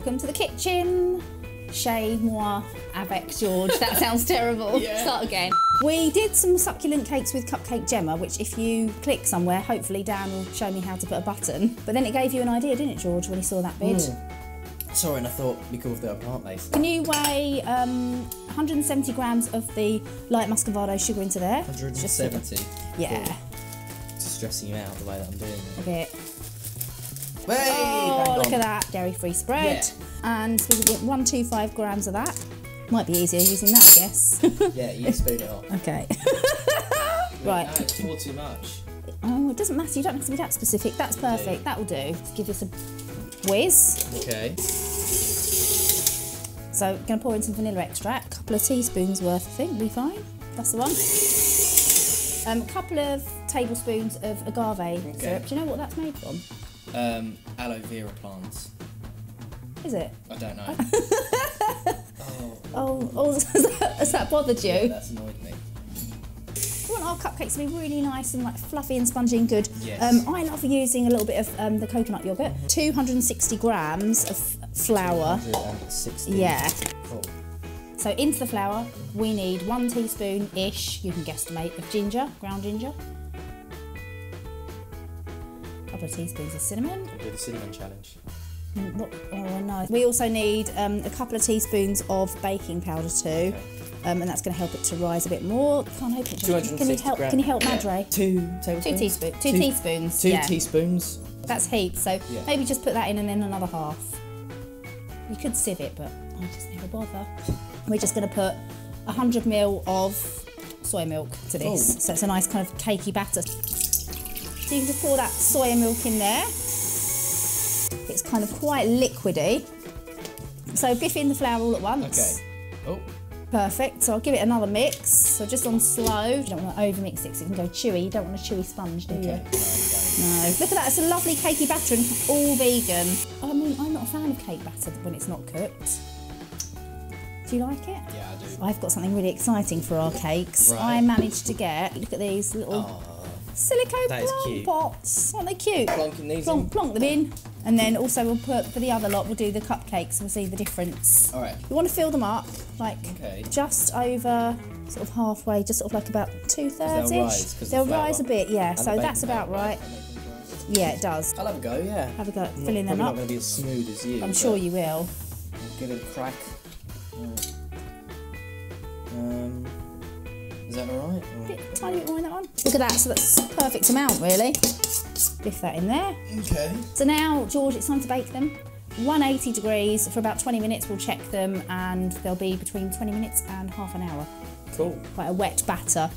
welcome to the kitchen. Chez moi avec George. That sounds terrible. Yeah. Start again. We did some succulent cakes with cupcake gemma, which if you click somewhere, hopefully Dan will show me how to put a button. But then it gave you an idea, didn't it, George, when he saw that vid? Sorry, and I thought it'd be cool if they were plant-based. Can you weigh 170 grams of the light muscovado sugar into there? 170? Yeah. Just stressing you out the way that I'm doing it. A bit. Hey, Oh, look at that, dairy-free spread. Yeah. And we get 125 grams of that. Might be easier using that, I guess. Yeah, you spoon it off. Okay. Right. No, it's all too much. Oh, it doesn't matter, you don't have to be that specific. That's perfect, that will do. Just give this a whiz. Okay. So, I'm going to pour in some vanilla extract. A couple of teaspoons worth, I think, will be fine. That's the one. A couple of tablespoons of agave syrup. Do you know what that's made from? Aloe vera plants. Is it? I don't know. Oh, has that bothered you? Yeah, that's annoyed me. We want our cupcakes to be really nice and like fluffy and spongy and good. Yes. I love using a little bit of the coconut yogurt. 260 grams of flour. 260. Yeah. Cool. So into the flour, we need 1 teaspoon-ish, you can guesstimate, of ginger, ground ginger. A couple of teaspoons of cinnamon. We'll do the cinnamon challenge. Oh no. We also need a couple of teaspoons of baking powder too. Okay. And that's going to help it to rise a bit more. Can't open it. 260 Can you help Madre? 2 tablespoons? 2 teaspoons. 2 yeah. teaspoons. That's heaps, so Yeah. maybe just put that in and then another half. You could sieve it, but I just never bother. We're just going to put 100 ml of soy milk to this. Ooh. So it's a nice kind of cakey batter. So you can just pour that soya milk in there. It's kind of quite liquidy. So biff in the flour all at once. Okay. Oh. Perfect, so I'll give it another mix. So just on slow, you don't want to over mix it because it can go chewy. You don't want a chewy sponge, do you? Okay. No. Look at that, it's a lovely cakey batter and all vegan. I mean, I'm not a fan of cake batter when it's not cooked. Do you like it? Yeah, I do. I've got something really exciting for our cakes. Right. I managed to get, look at these little silicone that is plonk cute. pots. Aren't they cute? Plonking these in. Plonk them in. And then also we'll put, for the other lot, we'll do the cupcakes. We'll see the difference. All right. You want to fill them up, like just over, sort of halfway, just sort of like about 2/3 They'll ish. rise, 'cause They'll the flour rise a bit, yeah. and So the that's baking about powder, right. Yeah, it does. I'll have a go, yeah. Have a go at I'm filling them probably up. not going to be as smooth as you. I'm sure you will. I'll give it a crack. Is that all right? Tiny bit more in that one. Look at that, so that's a perfect amount really. Biff that in there. Okay. So now, George, it's time to bake them. 180 degrees for about 20 minutes, we'll check them, and they'll be between 20 minutes and half an hour. Cool. Quite a wet batter.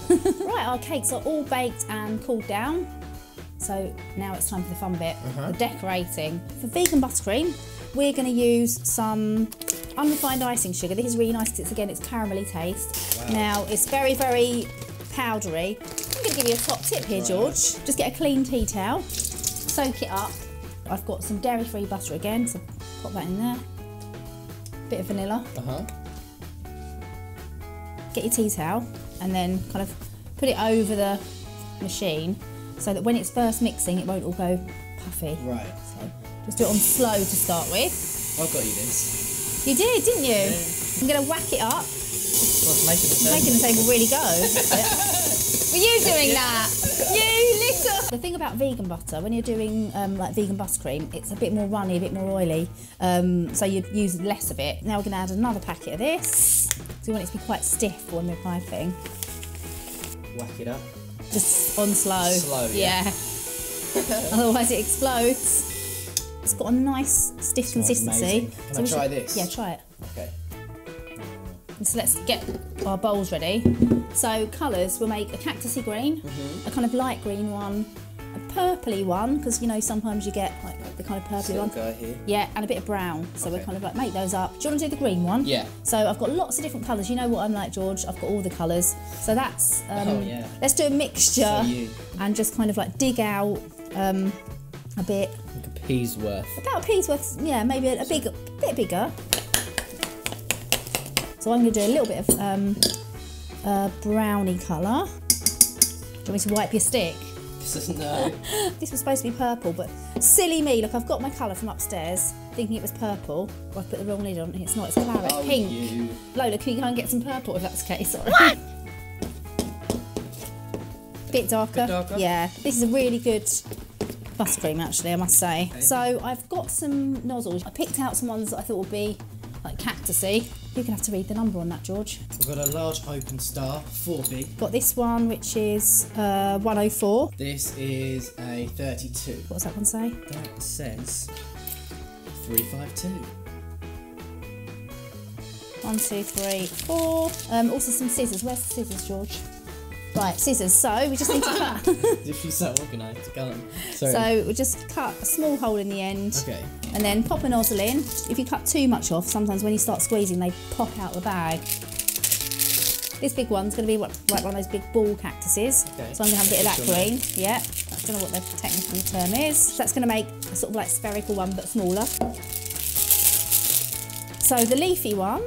Right, our cakes are all baked and cooled down. So now it's time for the fun bit, the decorating. For vegan buttercream, we're going to use some unrefined icing sugar. This is really nice because it's caramelly taste. Wow. Now it's very, very powdery. I'm going to give you a top tip here, George. Just get a clean tea towel, soak it up. I've got some dairy-free butter again, so pop that in there. Bit of vanilla. Get your tea towel and then kind of put it over the machine so that when it's first mixing, it won't all go puffy. Right. So just do it on slow to start with. I've got you this. You did, didn't you? Yeah. I'm going to whack it up. What's making the Making the table really go. Were you doing that? You little... The thing about vegan butter, when you're doing like vegan buttercream, it's a bit more runny, a bit more oily, so you'd use less of it. Now we're going to add another packet of this. So we want it to be quite stiff when we're piping. Whack it up. Just on slow. Slow, yeah. Otherwise it explodes. It's got a nice stiff consistency. Can I try this? Yeah, try it. Okay. So let's get our bowls ready. So colours, we'll make a cactusy green, a kind of light green one, a purpley one, because you know sometimes you get like the kind of purpley one. Guy here. Yeah, and a bit of brown. So we'll kind of like make those up. Do you want to do the green one? Yeah. So I've got lots of different colours. You know what I'm like, George? I've got all the colours. So that's yeah. Let's do a mixture and just kind of like dig out a bit. Like a pea's worth. About a pea's worth, yeah, maybe a bit bigger. So I'm going to do a little bit of browny colour. Do you want me to wipe your stick? No. This was supposed to be purple, but silly me. Look, I've got my colour from upstairs. thinking it was purple. I put the wrong lid on. It's not, it's claret, pink. You. Lola, can you go and get some purple if that's the case? Sorry. Bit darker. Yeah, this is a really good buttercream actually, I must say. Okay. So I've got some nozzles. I picked out some ones that I thought would be like cactusy. You're gonna have to read the number on that, George. We've got a large open star, 4 big. Got this one, which is 104. This is a 32. What does that one say? That says 352. 1, 2, 3, 4. Also some scissors. Where's the scissors, George? Right, scissors. So we just need to cut. If she's so organised, go on. Sorry. So we just cut a small hole in the end. Okay. And then pop a nozzle in. If you cut too much off, sometimes when you start squeezing, they pop out the bag. This big one's going to be like one of those big ball cactuses. Okay. So I'm going to have a bit of that green. Yeah. I don't know what the technical term is. So that's going to make a sort of like spherical one, but smaller. So the leafy one,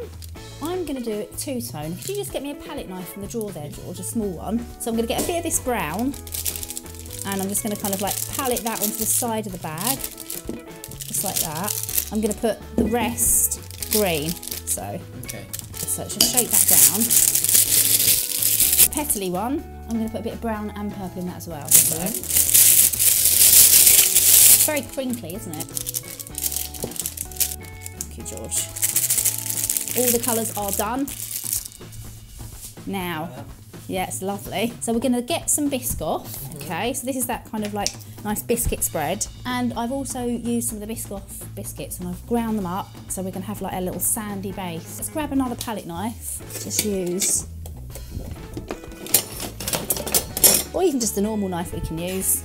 I'm going to do it two-tone. Could you just get me a palette knife from the drawer there, George, a small one? So I'm going to get a bit of this brown, and I'm just going to kind of like palette that onto the side of the bag, just like that. I'm going to put the rest green. So, okay. So just shake that down. The petally one, I'm going to put a bit of brown and purple in that as well. So. It's very crinkly, isn't it? Thank you, George. All the colours are done. Now, yeah, it's lovely. So we're going to get some Biscoff. Okay, so this is that kind of like nice biscuit spread. And I've also used some of the Biscoff biscuits and I've ground them up. So we're going to have like a little sandy base. Let's grab another palette knife. Just use, or even just a normal knife we can use.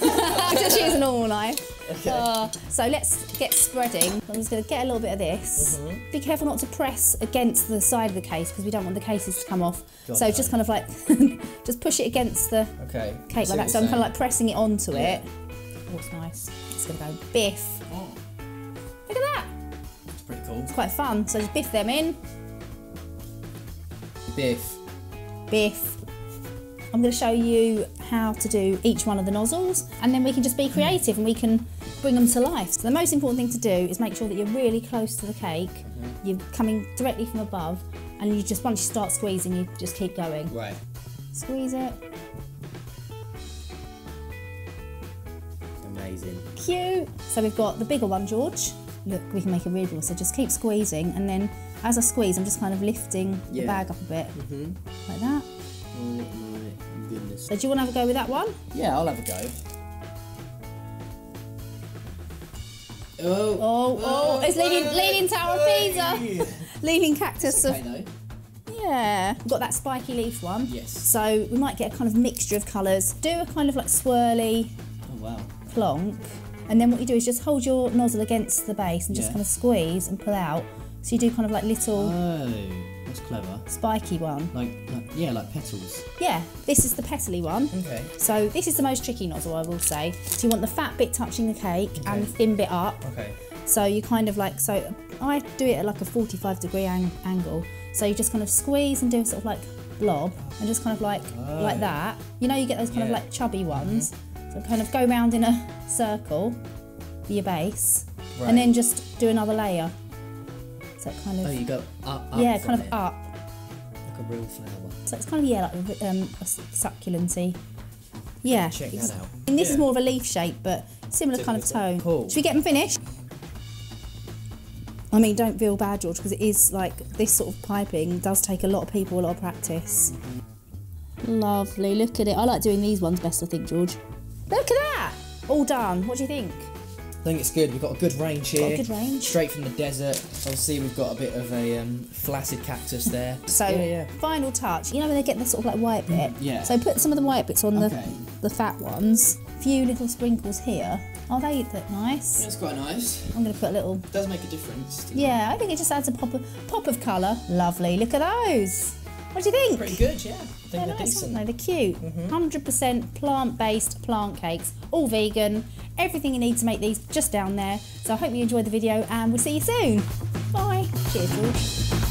Just use a normal knife. Okay. So let's get spreading. I'm just going to get a little bit of this. Be careful not to press against the side of the case because we don't want the cases to come off. So just kind of like, just push it against the cake like that. So I'm kind of like pressing it onto it. Oh, it's nice. It's going to go biff. Oh. Look at that. It's pretty cool. It's quite fun. So just biff them in. Biff. Biff. I'm going to show you how to do each one of the nozzles and then we can just be creative and we can bring them to life. So the most important thing to do is make sure that you're really close to the cake, you're coming directly from above, and you just, once you start squeezing, you just keep going. Right. Squeeze it. Amazing. Cute. So we've got the bigger one, George. Look, we can make a real. So just keep squeezing, and then as I squeeze, I'm just kind of lifting the bag up a bit, like that. Oh my goodness. So do you want to have a go with that one? Yeah, I'll have a go. It's leaning Tower of Pisa. Leaning cactus. Okay, yeah. We've got that spiky leaf one. Yes. So we might get a kind of mixture of colours. Do a kind of like swirly plonk. And then what you do is just hold your nozzle against the base and just kind of squeeze and pull out. So you do kind of like little... Oh, that's clever. Spiky one. Like petals. Yeah, this is the petally one. Okay. So this is the most tricky nozzle, I will say. So you want the fat bit touching the cake and the thin bit up. Okay. So you kind of like, so I do it at like a 45-degree angle. So you just kind of squeeze and do a sort of like blob and just kind of like that. You know, you get those kind of like chubby ones. So kind of go round in a circle for your base and then just do another layer. So it kind of... Oh, you go up yeah, kind of up. Like a real flower. So it's kind of, like a succulent-y. Yeah. Check that out. And this is more of a leaf shape, but similar kind of tone. Cool. Should we get them finished? I mean, don't feel bad, George, because it is like, this sort of piping does take a lot of people, a lot of practice. Lovely, look at it. I like doing these ones best, I think, George. Look at that! All done. What do you think? I think it's good. We've got a good range here. Got a good range. Straight from the desert. Obviously, we've got a bit of a flaccid cactus there. So, final touch. You know when they get the sort of like white bit? Yeah. So put some of the white bits on the fat ones. A few little sprinkles here. Oh, they look nice. Yeah, it's quite nice. I'm going to put a little... It does make a difference. Yeah, I think it just adds a pop of colour. Lovely. Look at those. What do you think? Pretty good, yeah. I think they're nice, decent. They're cute. 100% plant-based plant cakes, all vegan. Everything you need to make these just down there. So I hope you enjoyed the video and we'll see you soon. Bye. Cheers, George.